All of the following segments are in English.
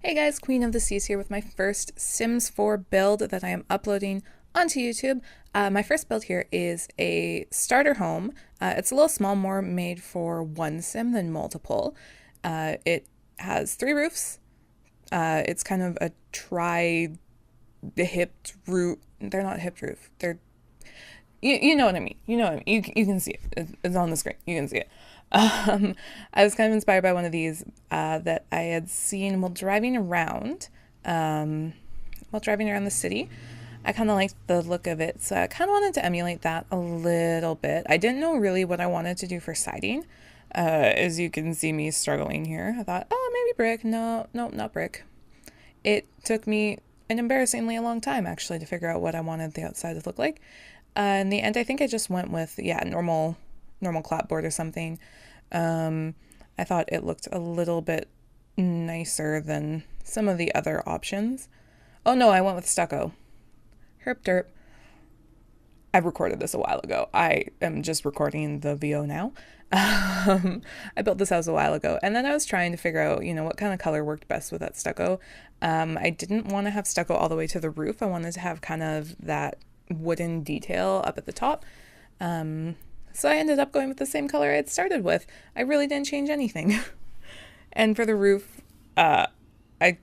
Hey guys, Queen of the Seas here with my first Sims 4 build that I am uploading onto YouTube. My first build here is a starter home. It's a little small, more made for one sim than multiple. It has 3 roofs. It's kind of a hipped roof. They're not hipped roof. You know what I mean. You know what I mean. You can see it. It's on the screen. You can see it. I was kind of inspired by one of these that I had seen while driving around. While driving around the city, I kind of liked the look of it, so I kind of wanted to emulate that a little bit. I didn't know really what I wanted to do for siding. As you can see me struggling here. I thought, oh, maybe brick. No, no, not brick. It took me an embarrassingly long time actually to figure out what I wanted the outside to look like. In the end, I think I just went with normal clapboard or something. I thought it looked a little bit nicer than some of the other options. Oh no, I went with stucco. Herp derp. I recorded this a while ago. I am just recording the VO now. I built this house a while ago, and then I was trying to figure out, what kind of color worked best with that stucco. I didn't want to have stucco all the way to the roof. I wanted to have kind of that wooden detail up at the top. So I ended up going with the same color I had started with. I really didn't change anything. And for the roof, I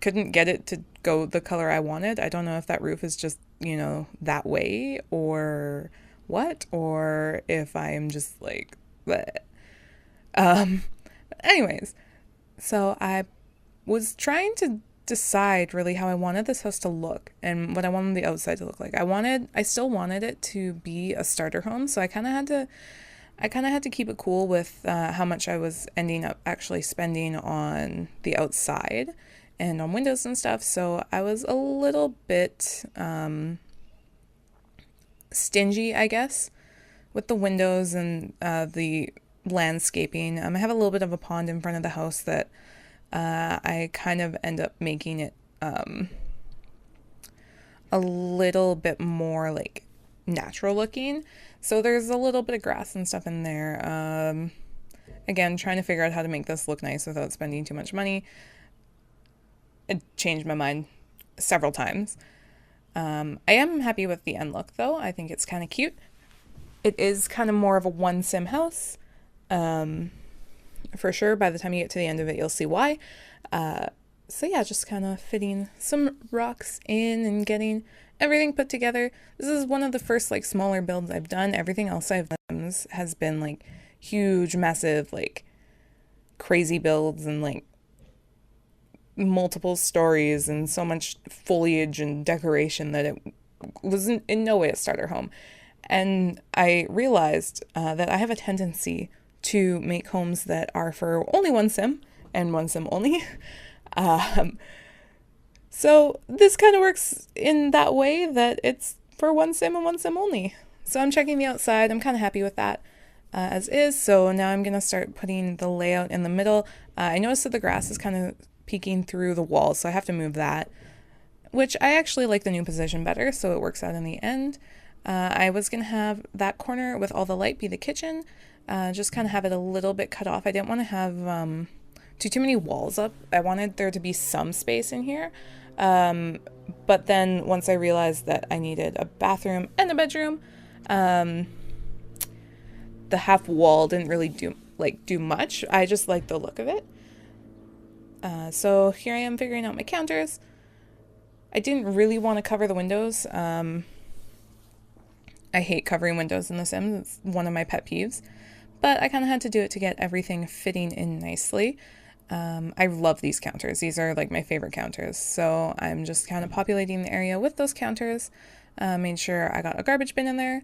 couldn't get it to go the color I wanted. I don't know if that roof is just, that way or what, or if I am just like, bleh. Um, anyways, so I was trying to decide really how I wanted this house to look and what I wanted the outside to look like. I still wanted it to be a starter home, so I kind of had to keep it cool with how much I was ending up actually spending on the outside and on windows and stuff. So I was a little bit stingy, I guess, with the windows and the landscaping. I have a little bit of a pond in front of the house that I kind of end up making it a little bit more like natural looking. So there's a little bit of grass and stuff in there. Again, trying to figure out how to make this look nice without spending too much money. It changed my mind several times. I am happy with the end look though. I think it's kind of cute. It is kind of more of a one sim house. For sure, by the time you get to the end of it, you'll see why. So yeah, just kind of fitting some rocks in and getting everything put together. This is one of the first like smaller builds I've done. Everything else I've done has been like huge, massive, like crazy builds and like multiple stories and so much foliage and decoration that it was in no way a starter home. And I realized that I have a tendency to make homes that are for only one sim and one sim only. So this kind of works in that way that it's for one sim and one sim only. So I'm checking the outside. I'm kind of happy with that as is. So now I'm going to start putting the layout in the middle. I noticed that the grass is kind of peeking through the walls, so I have to move that, which I actually like the new position better, so it works out in the end. I was going to have that corner with all the light be the kitchen, just kind of have it a little bit cut off. I didn't want to have too many walls up. I wanted there to be some space in here. But then once I realized that I needed a bathroom and a bedroom, the half wall didn't really do much. I just liked the look of it. So here I am figuring out my counters. I didn't really want to cover the windows. I hate covering windows in The Sims. It's one of my pet peeves. But I kind of had to do it to get everything fitting in nicely. I love these counters. These are like my favorite counters. So I'm just kind of populating the area with those counters. Made sure I got a garbage bin in there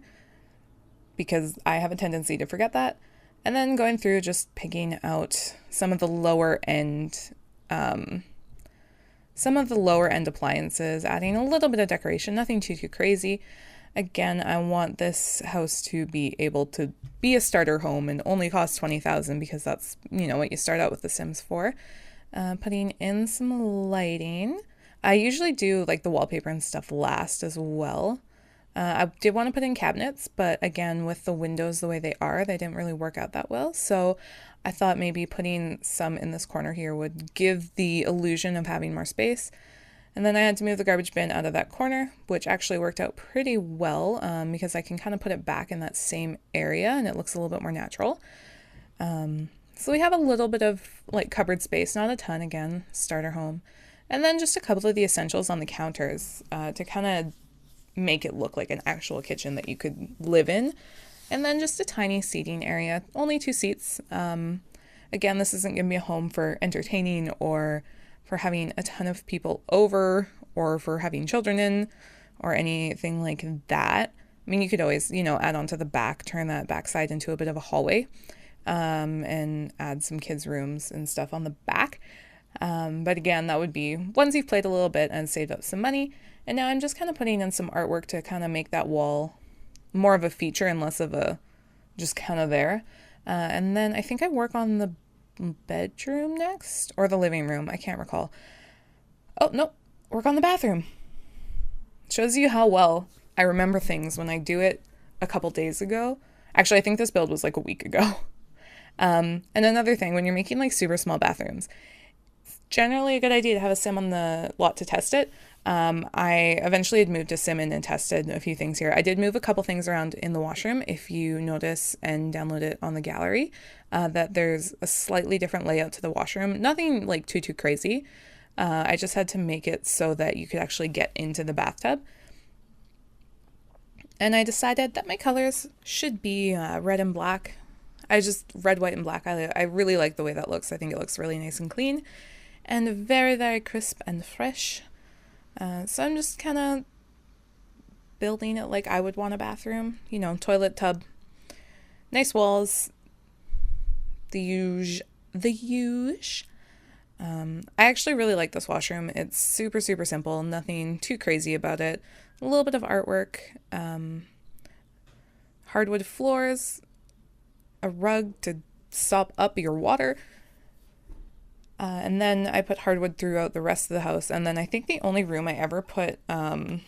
because I have a tendency to forget that. And then going through just picking out some of the lower end appliances, adding a little bit of decoration, nothing too crazy. Again, I want this house to be able to be a starter home and only cost $20,000 because that's, what you start out with The Sims for. Putting in some lighting. I usually do like the wallpaper and stuff last as well. I did want to put in cabinets, but again, with the windows the way they are, they didn't really work out that well. So I thought maybe putting some in this corner here would give the illusion of having more space. And then I had to move the garbage bin out of that corner, which actually worked out pretty well because I can kind of put it back in that same area and it looks a little bit more natural. So we have a little bit of like cupboard space, not a ton again, starter home. And then just a couple of the essentials on the counters to kind of make it look like an actual kitchen that you could live in. And then just a tiny seating area, only 2 seats. Again, this isn't going to be a home for entertaining or for having a ton of people over or for having children in or anything like that. I mean, you could always, add on to the back, turn that backside into a bit of a hallway and add some kids' rooms and stuff on the back. But again, that would be once you've played a little bit and saved up some money. And now I'm just kind of putting in some artwork to kind of make that wall more of a feature and less of a just kind of there. And then I think I work on the bedroom next or the living room. I can't recall. Oh, no, work on the bathroom. Shows you how well I remember things when I do it a couple days ago. Actually, I think this build was like a week ago. And another thing, when you're making like super small bathrooms, it's generally a good idea to have a sim on the lot to test it. I eventually had moved to sim in and tested a few things here. I did move a couple things around in the washroom. If you notice and download it on the gallery, that there's a slightly different layout to the washroom. Nothing like too crazy. I just had to make it so that you could actually get into the bathtub. And I decided that my colors should be red and black. Red, white, and black. I really like the way that looks. I think it looks really nice and clean and very, very crisp and fresh. So I'm just kind of building it like I would want a bathroom. Toilet, tub, nice walls, the huge. I actually really like this washroom. It's super, super simple. Nothing too crazy about it. A little bit of artwork. Hardwood floors. A rug to sop up your water. And then I put hardwood throughout the rest of the house. And then I think the only room I ever put, the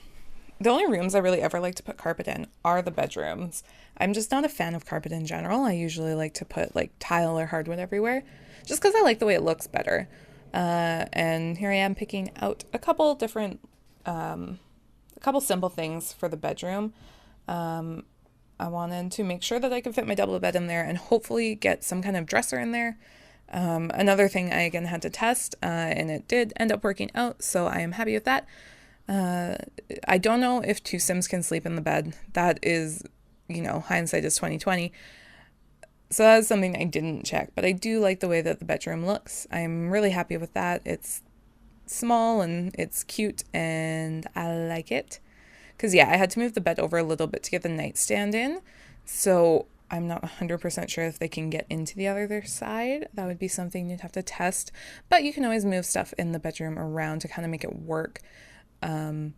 only rooms I really ever like to put carpet in are the bedrooms. I'm just not a fan of carpet in general. I usually like to put like tile or hardwood everywhere just because I like the way it looks better. And here I am picking out a couple different, a couple simple things for the bedroom. I wanted to make sure that I could fit my double bed in there and hopefully get some kind of dresser in there. Another thing I again had to test, and it did end up working out, so I am happy with that. I don't know if 2 Sims can sleep in the bed. That is, hindsight is 2020. So that's something I didn't check, but I do like the way that the bedroom looks. I'm really happy with that. It's small and it's cute and I like it. Because, yeah, I had to move the bed over a little bit to get the nightstand in. So I'm not 100% sure if they can get into the other side. That would be something you'd have to test. But you can always move stuff in the bedroom around to kind of make it work. And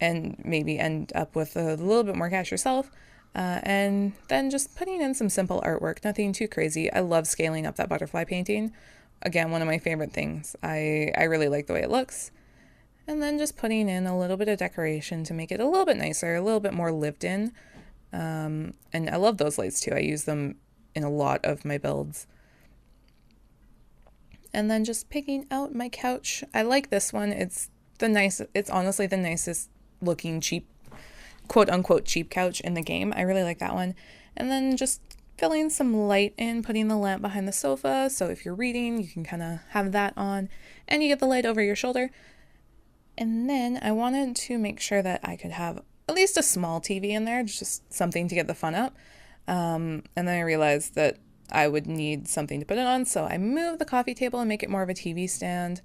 maybe end up with a little bit more cash yourself. And then just putting in some simple artwork. Nothing too crazy. I love scaling up that butterfly painting. Again, one of my favorite things. I really like the way it looks. And then just putting in a little bit of decoration to make it a little bit nicer, a little bit more lived in. And I love those lights too. I use them in a lot of my builds. And then just picking out my couch. I like this one. It's honestly the nicest looking cheap, quote unquote cheap couch in the game. I really like that one. And then just filling some light in, putting the lamp behind the sofa. So if you're reading, you can kind of have that on and you get the light over your shoulder. And then I wanted to make sure that I could have at least a small TV in there, just something to get the fun up. And then I realized that I would need something to put it on, so I moved the coffee table and make it more of a TV stand.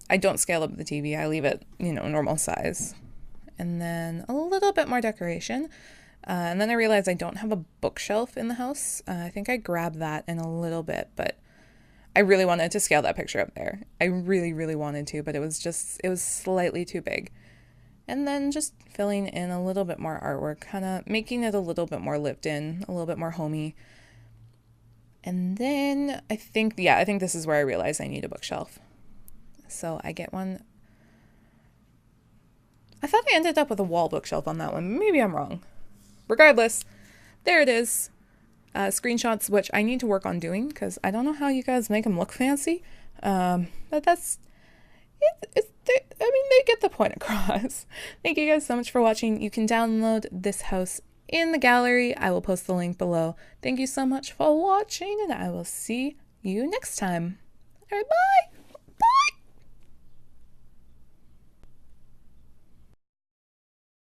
I don't scale up the TV, I leave it, normal size. And then a little bit more decoration. And then I realized I don't have a bookshelf in the house. I think I grabbed that in a little bit, but I really wanted to scale that picture up there. I really, really wanted to, but it was slightly too big. And then just filling in a little bit more artwork, kind of making it a little bit more lived in, a little bit more homey. And then I think this is where I realized I need a bookshelf. So I get one. I thought I ended up with a wall bookshelf on that one. Maybe I'm wrong. Regardless, there it is. screenshots, which I need to work on doing because I don't know how you guys make them look fancy. But that's they get the point across. Thank you guys so much for watching. You can download this house in the gallery. I will post the link below. Thank you so much for watching, and I will see you next time. All right, bye.